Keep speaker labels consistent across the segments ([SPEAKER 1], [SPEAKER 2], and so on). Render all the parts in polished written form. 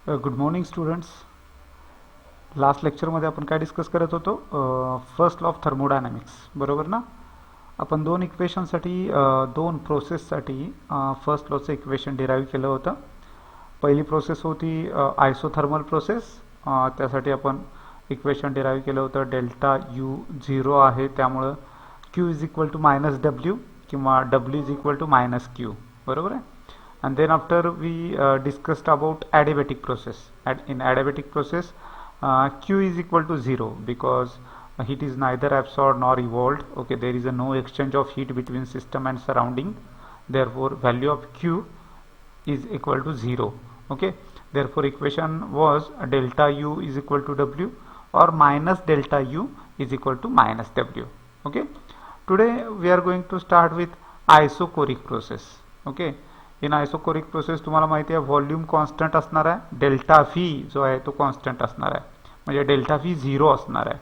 [SPEAKER 1] Good morning students. Last लेक्चरमध्ये आपण काय डिस्कस करत होतो? फर्स्ट लॉ ऑफ थर्मोडायनामिक्स, बरोबर ना? आपण दोन इक्वेशनसाठी, दोन प्रोसेससाठी फर्स्ट लॉचं इक्वेशन डिराईव्ह केलं होतं. पहिली प्रोसेस होती आयसोथर्मल प्रोसेस. त्यासाठी आपण इक्वेशन डिराईव्ह केलं होतं डेल्टा यू 0 आहे, त्यामुळं Q is equal to minus W किंवा W is equal to minus Q, बरोबर आहे. And then after we discussed about adiabatic process. In adiabatic process, Q is equal to 0 because heat is neither absorbed nor evolved. Okay, there is no exchange of heat between system and surrounding. Therefore, value of Q is equal to 0. Okay, therefore equation was delta U is equal to W or minus delta U is equal to minus W. Okay, today we are going to start with isochoric process. Okay, in isochoric process तुम्हाला माहिती आहे volume constant असणार आहे, delta V जो आहे तो constant असणार आहे, म्हणजे डेल्टा व्ही 0 असणार आहे.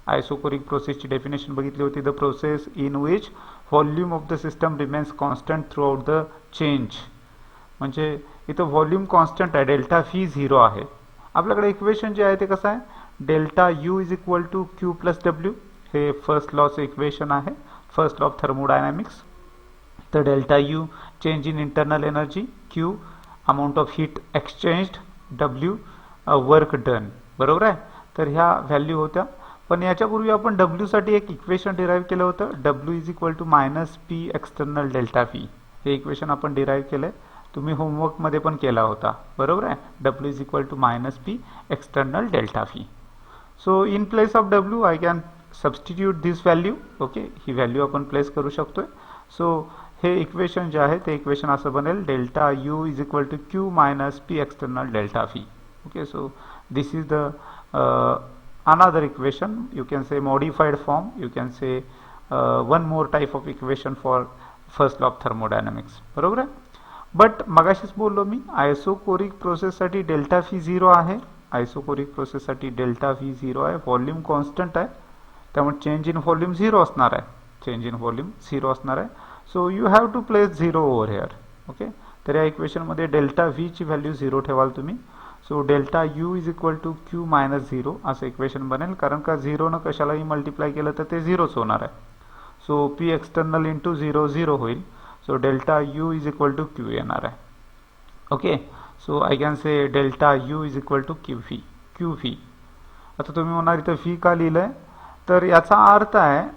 [SPEAKER 1] आयसोकोरिक प्रोसेसची डेफिनेशन बघितली होती, the process in which volume of the system remains constant throughout the change. म्हणजे इथं व्हॉल्यूम कॉन्स्टंट आहे, डेल्टा व्ही 0 आहे. आपल्याकडे इक्वेशन जे आहे ते कसं आहे, delta U is equal to Q plus W. हे फर्स्ट लॉचं इक्वेशन आहे, फर्स्ट लॉ ऑफ थर्मोडायनामिक्स. तर delta U change in internal energy, Q amount of heat exchanged, W work done, बरोबर आहे. तर ह्या व्हॅल्यू होत्या. पण याच्यापूर्वी आपण डब्ल्यू साठी एक इक्वेशन डिराईव्ह केलं होतं, W is equal to minus P external delta V. हे इक्वेशन आपण डिराईव्ह केलंय, तुम्ही होमवर्कमध्ये पण केला होता, बरोबर आहे. W is equal to minus P external delta V. So in place of W I can substitute this value. Okay, ही व्हॅल्यू आपण प्लेस करू शकतोय. सो हे इक्वेशन जे आहे ते इक्वेशन असं बनेल, delta U is equal to Q minus P external delta V. Okay, so this is the another equation, you can say modified form, you can say one more type of equation for first law of thermodynamics, बरोबर आहे. But मगाशीच बोललो मी, isochoric process साठी delta V 0 आहे, isochoric process साठी delta V 0 आहे, volume constant आहे, त्यामुळे चेंज इन व्हॉल्यूम 0 असणार आहे, चेंज इन व्हॉल्यूम 0 असणार आहे. So you have to place 0 over here. Okay, तर या इक्वेशन मध्ये डेल्टा व्ही ची व्हॅल्यू 0 ठेवाल तुम्ही. So delta U is equal to Q minus 0 असं इक्वेशन बनेल, कारण का 0 न कशालाही मल्टिप्लाय केलं तर ते 0च होणार आहे. सो पी एक्सटर्नल इंटू 0 0 होईल. So delta U is equal to Q येणार आहे. Okay, so I can say delta U is equal to Q V. आता तुम्ही म्हणाल इथं व्ही का लिहिलंय, तर याचा अर्थ आहे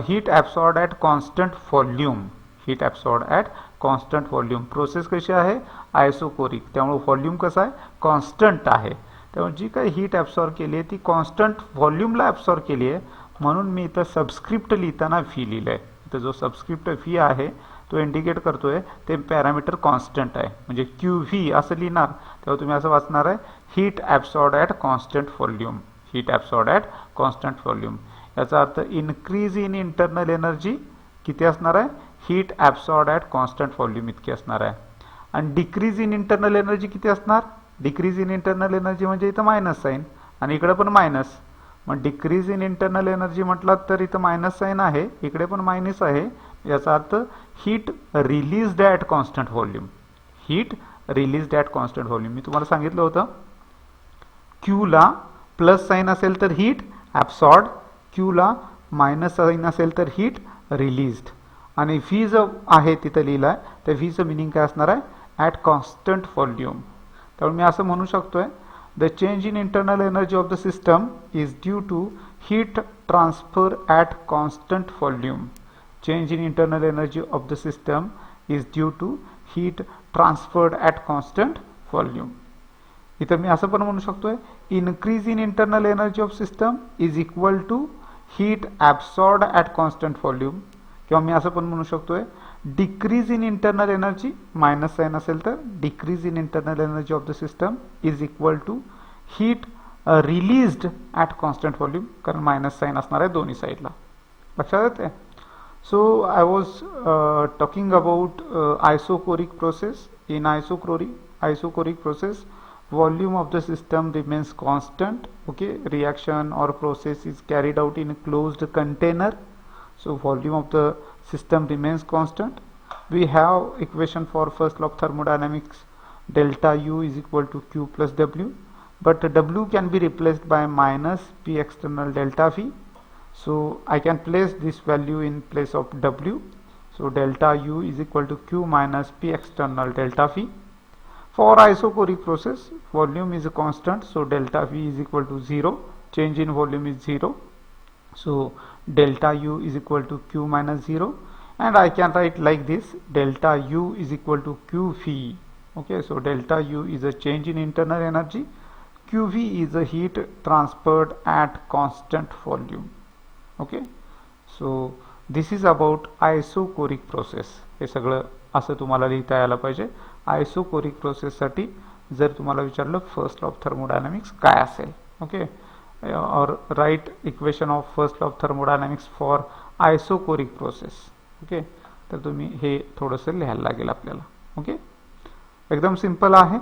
[SPEAKER 1] heat absorbed at constant volume, heat absorbed at constant volume. Process कशी आहे, आयसोकोरिक, त्यामुळे व्हॉल्यूम कसं आहे, कॉन्स्टंट आहे. त्यामुळे जी काही हीट ॲब्सॉर्ब केली आहे ती कॉन्स्टंट व्हॉल्यूमला ॲब्सॉर्ब केली आहे, म्हणून मी इथं सबस्क्रिप्ट लिहिताना व्ही लिहिलंय. इथं जो सबस्क्रिप्ट व्ही आहे तो इंडिकेट करतोय ते पॅरामीटर कॉन्स्टंट आहे, म्हणजे क्यू व्ही असं लिहिणार, तेव्हा तुम्ही असं वाचणार आहे heat absorbed at constant volume, heat absorbed at constant volume. याचा अर्थ इन्क्रीज इन इंटरनल एनर्जी किती असणार आहे, heat absorbed at constant volume इतकी असणार आहे. आणि डिक्रीज इन इंटरनल एनर्जी किती असणार, डिक्रीज इन इंटरनल एनर्जी म्हणजे इथं मायनस साईन आणि इकडे पण मायनस. मग डिक्रीज इन इंटरनल एनर्जी म्हटलात तर इथं मायनस साईन आहे, इकडे पण मायनस आहे. याचा अर्थ heat released at constant volume, heat released at constant volume. मी तुम्हाला सांगितलं होतं क्यूला प्लस साईन असेल तर हीट ॲब्सॉर्ड, क्यूला मायनस साईन असेल तर हीट रिलीज्ड. आणि व्ही जो आहे तिथं लिहिलं आहे त्या व्हीचं मिनिंग काय असणार आहे, ॲट कॉन्स्टंट व्हॉल्यूम. त्यामुळे मी असं म्हणू शकतोय the change in internal energy of the system is due to heat transfer at constant volume. Change in internal energy of the system is due to heat transferred at constant volume. इथं मी असं पण म्हणू शकतोय increase in internal energy of system is equal to heat absorbed at constant volume. किंवा मी असं पण म्हणू शकतोय decrease in internal energy, minus sign असेल तर decrease in internal energy of the system is equal to heat released at constant volume, कारण minus sign असणार आहे दोन्ही साईडला. लक्षात येते. So I was talking about isochoric process. In isochoric process volume of the system remains constant. Okay, reaction or process is carried out in a closed container, so volume of the system remains constant. We have equation for first law of thermodynamics delta u is equal to q plus w, but w can be replaced by minus p external delta v. So I can place this value in place of w. So delta u is equal to q minus p external delta v. For isochoric process, volume is a constant, so delta v is equal to 0. Change in volume is 0. So delta u is equal to q minus 0, and I can write like this: delta u is equal to qv. Okay, so delta u is a change in internal energy, qv is a heat transferred at constant volume. Okay, so this is about isochoric process. हे सगळं असं तुम्हाला लिहिता यायला पाहिजे. Isochoric process साठी जर तुम्हाला विचारलं फर्स्ट लॉ ऑफ थर्मोडायनामिक्स काय असेल, ओके, और right equation of first law of thermodynamics for isochoric process. Okay, तर तुम्ही हे थोडंसं लिहायला लागेल आपल्याला. ओके, एकदम सिंपल आहे.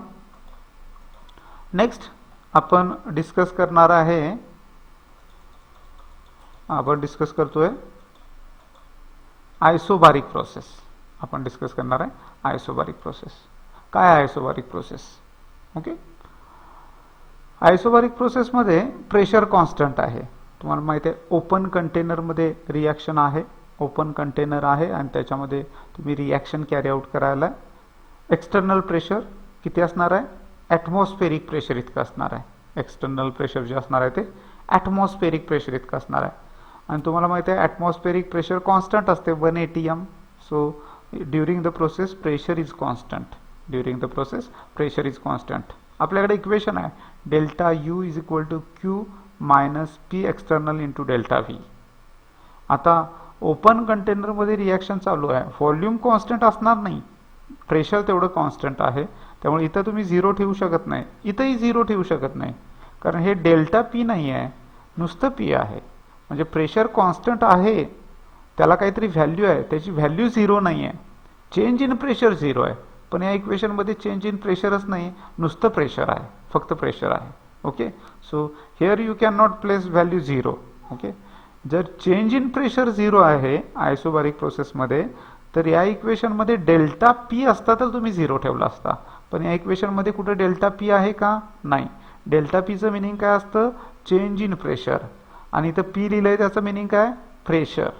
[SPEAKER 1] नेक्स्ट आपण डिस्कस करणार आहे, आपण डिस्कस करतोय आयसोबारिक प्रोसेस. आपण डिस्कस करणार आहे आयसोबारिक प्रोसेस. काय आहे आयसोबारिक प्रोसेस? ओके, आयसोबारिक प्रोसेस मध्ये प्रेशर कॉन्स्टंट आहे. तुम्हाला माहिती आहे ओपन कंटेनर मध्ये रिएक्शन आहे, ओपन कंटेनर आहे आणि त्याच्यामध्ये तुम्ही रिएक्शन कॅरी आउट करायला एक्सटर्नल प्रेशर किती असणार आहे? ॲटमॉस्फेरिक प्रेशर इतकं असणार आहे. एक्सटर्नल प्रेशर जे असणार आहे ते ॲटमॉस्फेरिक प्रेशर इतकं असणार आहे. आणि तुम्हाला माहिती आहे ॲटमॉस्फेरिक प्रेशर कॉन्स्टंट असते 1 atm. So during the process pressure is constant. During the process pressure is constant. आपल्याकडे इक्वेशन आहे delta U is equal to Q minus P external into delta V. आता ओपन कंटेनरमध्ये reaction चालू आहे, volume constant असणार नाही, pressure तेवढं constant आहे. त्यामुळे इथं तुम्ही 0 ठेवू शकत नाही, इथंही 0 ठेवू शकत नाही, कारण हे डेल्टा पी नाही आहे, नुसतं पी आहे. म्हणजे प्रेशर कॉन्स्टंट आहे, त्याला काहीतरी व्हॅल्यू आहे, त्याची व्हॅल्यू 0 नाही आहे. चेंज इन प्रेशर 0 आहे, पण या इक्वेशनमध्ये चेंज इन प्रेशरच नाही, नुसतं प्रेशर आहे, फक्त प्रेशर आहे. Okay, so here you can not place value 0. Okay, जर चेंज इन प्रेशर 0 आहे आयसोबारिक प्रोसेसमध्ये, तर या इक्वेशनमध्ये डेल्टा पी असता तर तुम्ही 0 ठेवला असता. पण या इक्वेशनमध्ये कुठे डेल्टा पी आहे का? नाही. डेल्टा पीचं मिनिंग काय असतं? Change in pressure. आणि इथं पी लिहिलंय त्याचं मिनिंग काय? प्रेशर.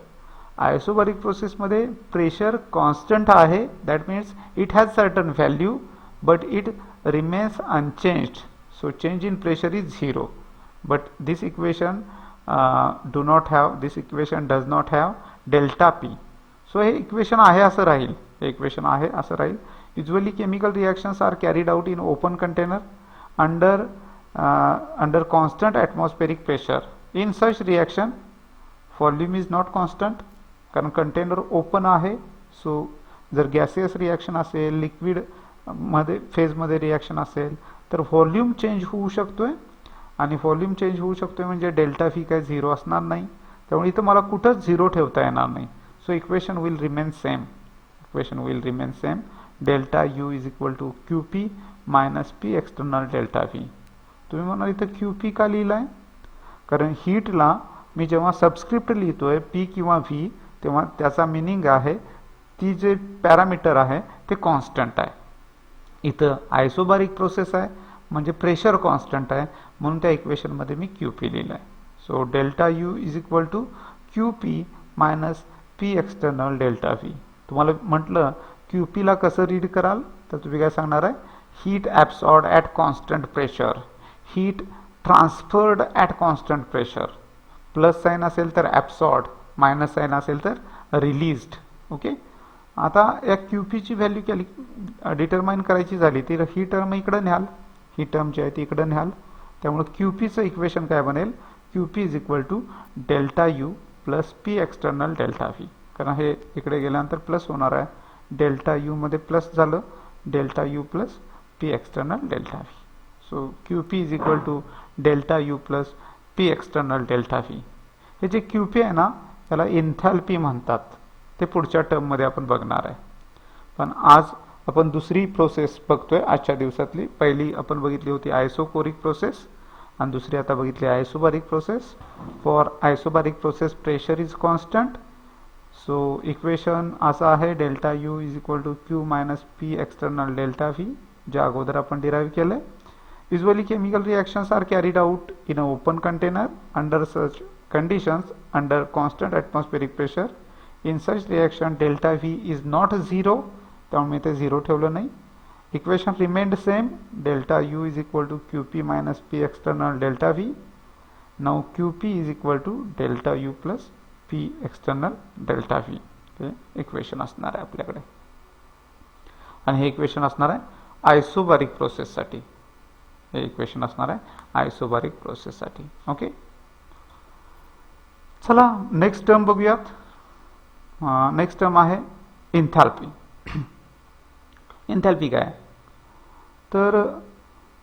[SPEAKER 1] आयसोबारिक प्रोसेसमध्ये प्रेशर कॉन्स्टंट आहे, that means it has certain value but it remains unchanged. So change in pressure is 0. But this equation does not have delta P. So हे equation आहे असं राहील, हे इक्वेशन आहे असं राहील. Usually chemical reactions are carried out in open container under constant atmospheric pressure. In such reaction volume is not constant, कारण container open आहे. सो जर गॅसियस रिॲक्शन असेल, लिक्विड मध्ये फेजमध्ये रिॲक्शन असेल, तर व्हॉल्यूम चेंज होऊ शकतोय. आणि व्हॉल्यूम चेंज होऊ शकतोय म्हणजे डेल्टा व्ही काय 0 असणार नाही. त्यामुळे इथं मला कुठंच 0 ठेवता येणार नाही. So equation will remain same. Equation will remain same. Delta U is equal to Q P minus P external delta V. तुम्ही म्हणाल इथं क्यू पी का लिहिलाय? कारण हीटला मी जेव्हा सबस्क्रिप्ट लिहितोय पी किंवा व्ही, तेव्हा त्याचा मिनिंग आहे ती जे पॅरामीटर आहे ते कॉन्स्टंट आहे. इथं आयसोबारिक प्रोसेस आहे म्हणजे प्रेशर कॉन्स्टंट आहे, म्हणून त्या इक्वेशनमध्ये मी क्यू पी लिहिलं आहे. So delta U is equal to Q P minus P external delta V. तुम्हाला म्हटलं क्यू पीला कसं रीड कराल, तर तुम्ही काय सांगणार आहे? Heat absorbed at constant pressure, heat transferred at constant pressure. Plus sign असेल तर ॲब्सॉर्ब्ड, मायनस साइन असेल तर रिलीज्ड. ओके, आता या क्यू पीची व्हॅल्यू डिटरमाइन करायची झाली तर ही टर्म इकडं न्याल, ही टर्म जी आहे ती इकडं न्याल. त्यामुळे क्यू पीचं इक्वेशन काय बनेल? Q P is equal to delta U plus P external delta V. कारण हे इकडे गेल्यानंतर प्लस होणार आहे. डेल्टा यू मध्ये प्लस झालं, delta U plus P external delta V. So Q P is equal to delta U plus P external delta V. हे जे क्यू पी आहे ना, त्याला एन्थॅल्पी म्हणतात. ते पुढच्या टर्ममध्ये आपण बघणार आहे. पण आज आपण दुसरी प्रोसेस बघतोय आजच्या दिवसातली. पहिली आपण बघितली होती आयसोकोरिक प्रोसेस आणि दुसरी आता बघितली isobaric process. For isobaric process pressure is constant. So equation असं आहे delta U is equal to Q minus P external delta V. जे अगोदर आपण डिराईव्ह केलंय. Usually chemical reactions are carried out in an open container under such conditions under constant atmospheric pressure. In such reaction delta V is not zero, त्यामुळे ते 0 ठेवलं नाही. Equation remained same, delta U is equal to Qp minus P external delta V. Now Qp is equal to delta U plus P external delta V. हे equation असणार आहे आपल्याकडे, आणि हे इक्वेशन असणार आहे आयसोबारिक प्रोसेससाठी. हे इक्वेशन असणार आहे आयसोबारिक प्रोसेससाठी. ओके, चला नेक्स्ट टर्म बघूयात. नेक्स्ट टर्म आहे एन्थॅल्पी. एन्थॅल्पी काय? तर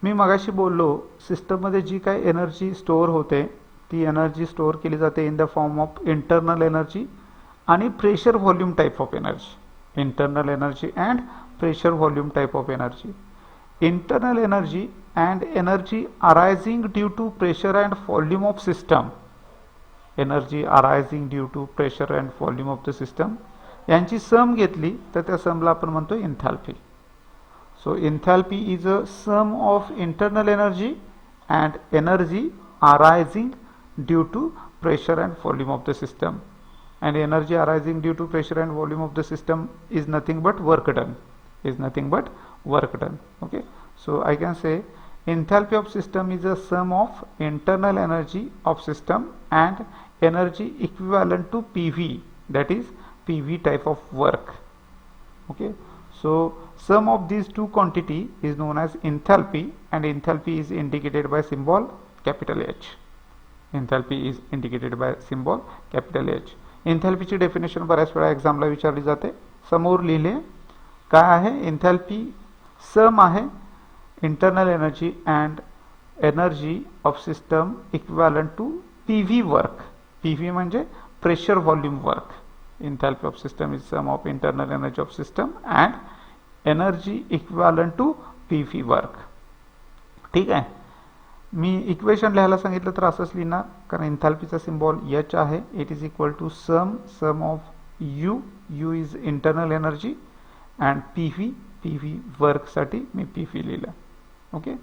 [SPEAKER 1] मी मगाशी बोललो सिस्टममध्ये जी काय एनर्जी स्टोअर होते ती एनर्जी स्टोअर केली जाते in the form of internal energy आणि pressure volume type of energy. Internal energy and pressure volume type of energy. Internal energy and energy arising due to pressure and volume of system. Energy arising due to pressure and volume of the system यांची सम घेतली तर त्या समला आपण म्हणतो enthalpy. So enthalpy is a sum of internal energy and energy arising due to pressure and volume of the system. And energy arising due to pressure and volume of the system is nothing but work done. Is nothing but work done. Okay, so I can say enthalpy of system is a sum of internal energy of system and energy equivalent to PV, that is PV type of work. Okay, so sum of these two quantity is known as enthalpy, and enthalpy is indicated by symbol capital H. Enthalpy is indicated by symbol capital H. enthalpy ची definition बऱ्याच वेळा एक्झामला विचारली जाते. समोर लिहिले काय आहे? Enthalpy sum आहे internal energy and energy of system equivalent to PV work. PV म्हणजे pressure volume work. Enthalpy of system is sum of internal energy of system and energy equivalent to PV work. ठीक आहे, मी equation लिहायला सांगितलं तर असंच लिहिणार, कारण एन्थॅल्पीचा सिम्बॉल एच आहे. It is equal to sum of U. U is internal energy and PV वर्कसाठी मी पीव्ही लिहिलं. ओके,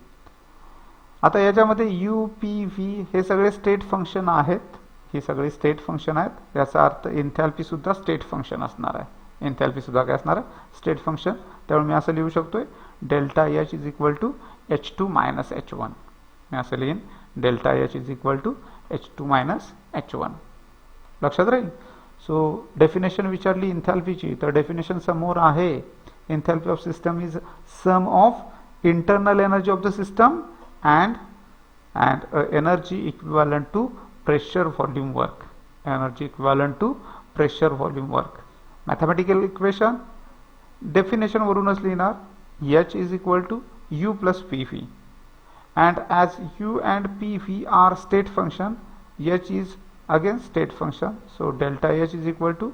[SPEAKER 1] आता याच्यामध्ये यू पी व्ही हे सगळे स्टेट फंक्शन आहेत. ही सगळी स्टेट फंक्शन आहेत. याचा अर्थ एन्थॅल्पी सुद्धा स्टेट फंक्शन असणार आहे. एन्थॅल्पी सुद्धा काय असणार आहे? State function. त्यामुळे मी असं लिहू शकतोय delta H is equal to H2 minus H1. मी असं लिहीन delta H is equal to H2 minus H1. लक्षात राहील. सो डेफिनेशन विचारली एन्थॅल्पीची तर डेफिनेशन समोर आहे. Enthalpy of system is sum of internal energy of the system and energy equivalent to pressure volume work. Energy equivalent to pressure volume work. Mathematical equation definition वरूनच लिहिणार. H is equal to U plus PV, and as U and PV are state function, H is again state function. So delta H is equal to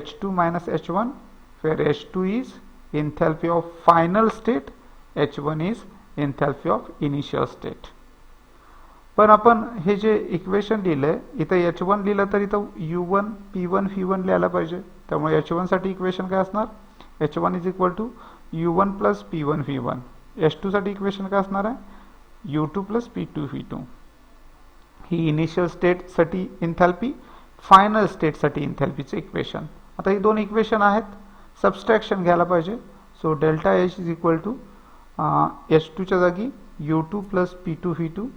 [SPEAKER 1] H2 minus H1, where H2 is enthalpy of final state, H1 is enthalpy of initial state. पण आपण हे जे equation लिहिलंय इथं H1 लिहिलं तर इथं U1 P1 V1 लिहायला पाहिजे. त्यामुळे H1 साठी इक्वेशन काय असणार? H1 is equal to U1 plus P1 V1. H2 साठी इक्वेशन काय असणार आहे? U2 plus P2 V2. ही इनिशियल स्टेट साठी इंथॅल्पी, फायनल स्टेट साठी इंथॅल्पीचे इक्वेशन. आता ही दोन इक्वेशन आहेत, सबस्ट्रॅक्शन घ्यायला पाहिजे. So delta H is equal to H2 च्या जागी U2 plus P2 V2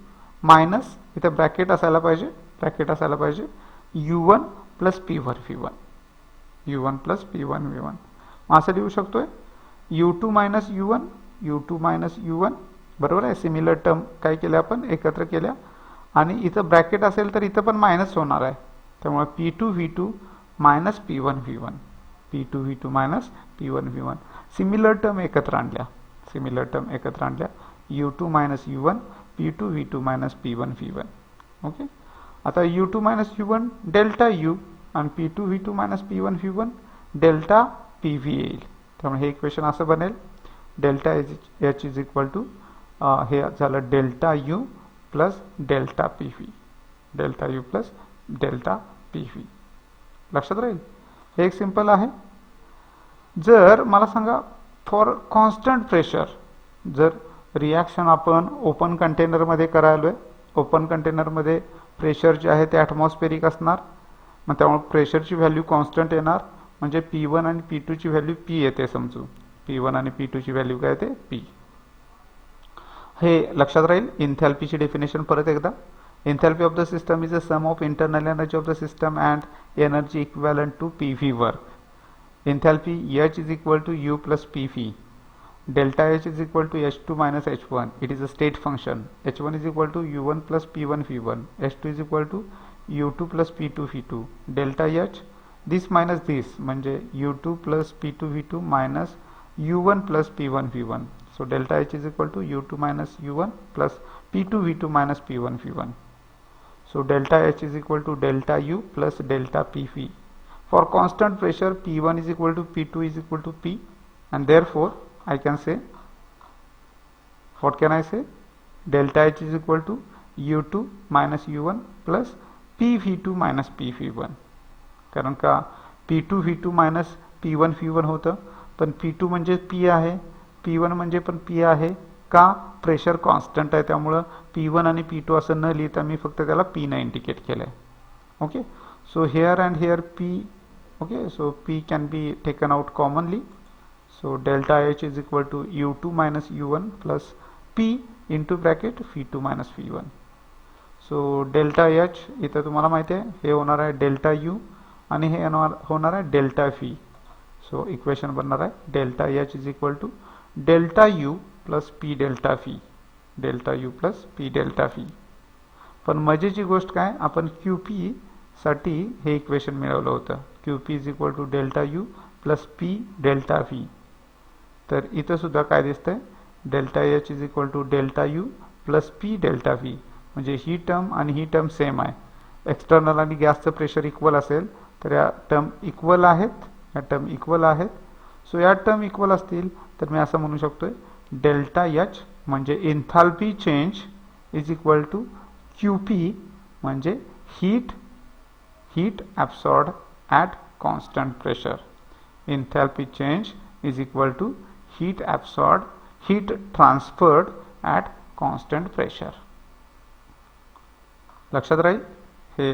[SPEAKER 1] minus इथं ब्रॅकेट असायला पाहिजे U1 plus P1 V1. U1 plus P1 V1 असं लिहू शकतोय U2 मायनस U1 बरोबर आहे. सिमिलर टर्म काय केल्या आपण? एकत्र केल्या. आणि इथं ब्रॅकेट असेल तर इथं पण मायनस होणार आहे. त्यामुळे P2 V2 minus P1 V1. P2 V2 minus P1 V1. Similar term एकत्र आणल्या. U2 minus U1 P2 V2 minus P1 V1. Okay, आता U2 minus U1 delta U आणि P2 V2 minus P1 V1 delta PV येईल. त्यामुळे हे equation असं बनेल delta H is equal to हे झालं delta U plus delta PV. Delta U plus delta PV. लक्षात राहील. हे एक सिंपल आहे. जर मला सांगा फॉर कॉन्स्टंट प्रेशर जर रिॲक्शन आपण ओपन कंटेनरमध्ये करायलो आहे, ओपन कंटेनरमध्ये प्रेशर जे आहे ते ॲटमॉस्फेरिक असणार, मग त्यामुळे प्रेशरची व्हॅल्यू कॉन्स्टंट येणार, म्हणजे P1 आणि P2 ची व्हॅल्यू P येते समजू. P1 आणि P2 ची व्हॅल्यू काय येते? P. हे लक्षात राहील. एन्थॅल्पीची डेफिनेशन परत एकदा. Enthalpy of the system is a sum of internal energy of the system and energy equivalent to PV work. Enthalpy H is equal to U plus PV. Delta H is equal to H2 minus H1. It is a state function. H1 is equal to U1 plus P1 V1. H2 is equal to U2 plus P2 V2. Delta H, this minus this म्हणजे U2 plus P2 V2 minus U1 plus P1 V1. So delta H is equal to U2 minus U1 plus P2 V2 minus P1 V1. So delta H is equal to delta U plus delta PV. For constant pressure, P1 is equal to P2 is equal to P, and therefore I can say, what can I say? Delta H is equal to U2 minus U1 plus PV2 minus PV1. कारण का P2 V2 minus P1 V1 होतं, पण P2 म्हणजे P आहे, P1 म्हणजे पण P आहे. का? प्रेशर कॉन्स्टंट आहे, त्यामुळं P1 आणि P2 असं न लिहिता मी फक्त त्याला P ने इंडिकेट केलं आहे. Okay, so here and here P. Okay, so P can be taken out commonly. So delta H is equal to U2 minus U1 plus P into bracket V2 minus V1. So delta H इथं तुम्हाला माहिती आहे हे होणार आहे delta U आणि हे होणार आहे डेल्टा V. सो इक्वेशन बनणार आहे delta H is equal to delta U plus P delta V. Delta U plus P delta V. पण मजेची गोष्ट काय, आपण QP साठी हे इक्वेशन मिळवलं होतं. QP is equal to delta U plus P delta V. तर इथं सुद्धा काय दिसतंय, delta H is equal to delta U plus P delta V. म्हणजे ही टर्म आणि ही टर्म सेम आहे. एक्सटर्नल आणि गॅसचं प्रेशर इक्वल असेल तर या टर्म इक्वल आहेत, या टर्म इक्वल आहेत. सो या टर्म इक्वल असतील तर मी असं म्हणू शकतोय डेल्टा H म्हणजे enthalpy change is equal to QP म्हणजे heat absorbed at constant pressure. Enthalpy change is equal to heat transferred at constant pressure. लक्षात राहील. हे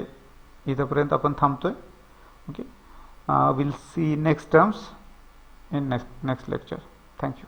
[SPEAKER 1] इथपर्यंत आपण थांबतोय. Okay, will see next terms in next lecture. Thank you.